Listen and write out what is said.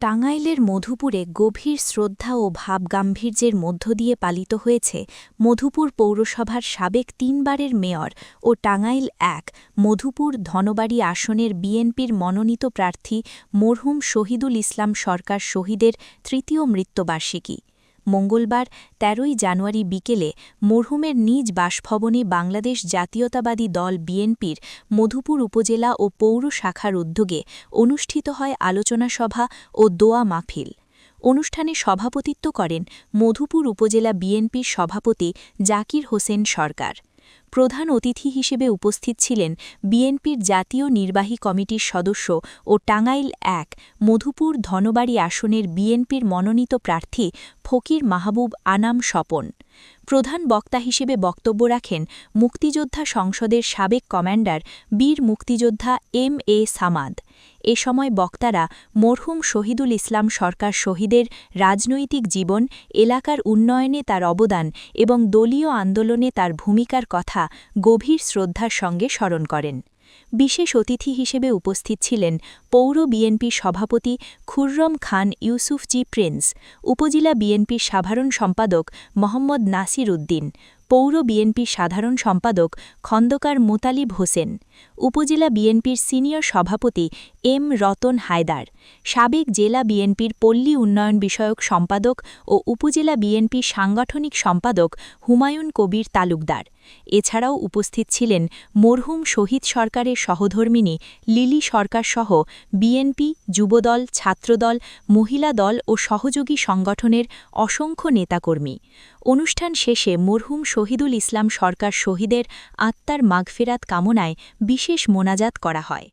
টাঙ্গাইলের মধুপুরে গভীর শ্রদ্ধা ও ভাবগাম্ভীর্যের মধ্য দিয়ে পালিত হয়েছে মধুপুর পৌরসভার সাবেক ৩ বারের মেয়র ও টাঙ্গাইল ১ মধুপুর ধনবাড়ী আসনের বিএনপির মনোনীত প্রার্থী মরহুম শহীদুল ইসলাম সরকার শহীদের তৃতীয় মৃত্যুবার্ষিকী। মঙ্গলবার ১৩ই জানুয়ারি বিকেলে মরহুমের নিজ বাসভবনে বাংলাদেশ জাতীয়তাবাদী দল বিএনপির মধুপুর উপজেলা ও পৌর শাখার উদ্যোগে অনুষ্ঠিত হয় আলোচনা সভা ও দোয়া মাহফিল। অনুষ্ঠানে সভাপতিত্ব করেন মধুপুর উপজেলা বিএনপির সভাপতি জাকির হোসেন সরকার। প্রধান অতিথি হিসেবে উপস্থিত ছিলেন বিএনপির জাতীয় নির্বাহী কমিটির সদস্য ও টাঙ্গাইল ১ মধুপুর ধনবাড়ী আসনের বিএনপির মনোনীত প্রার্থী ফকির মাহবুব আনাম স্বপন। প্রধান বক্তা হিসেবে বক্তব্য রাখেন মুক্তিযোদ্ধা সংসদের সাবেক কমান্ডার বীর মুক্তিযোদ্ধা এম.এ. সামাদ। এ সময় বক্তারা মরহুম শহীদুল ইসলাম সরকার শহীদের রাজনৈতিক জীবন, এলাকার উন্নয়নে তার অবদান এবং দলীয় আন্দোলনে তার ভূমিকার কথা গভীর শ্রদ্ধার সঙ্গে স্মরণ করেন। বিশেষ অতিথি হিসেবে উপস্থিত ছিলেন পৌর বিএনপির সভাপতি খুররম খান ইউসুফজি প্রিন্স, উপজেলা বিএনপির সাধারণ সম্পাদক মোহাম্মদ নাসির উদ্দিন, পৌর বিএনপির সাধারণ সম্পাদক খন্দকার মোতালিব হোসেন, উপজেলা বিএনপির সিনিয়র সভাপতি এম রতন হায়দার, সাবেক জেলা বিএনপির পল্লী উন্নয়ন বিষয়ক সম্পাদক ও উপজেলা বিএনপির সাংগঠনিক সম্পাদক হুমায়ুন কবির তালুকদার। এছাড়াও উপস্থিত ছিলেন মরহুম শহীদ সরকারের সহধর্মিণী লিলি সরকারসহ বিএনপি, যুবদল, ছাত্রদল, মহিলা দল ও সহযোগী সংগঠনের অসংখ্য নেতাকর্মী। অনুষ্ঠান শেষে মরহুম শহীদুল ইসলাম সরকার শহীদের আত্মার মাগফিরাত কামনায় বিশেষ মোনাজাত করা হয়।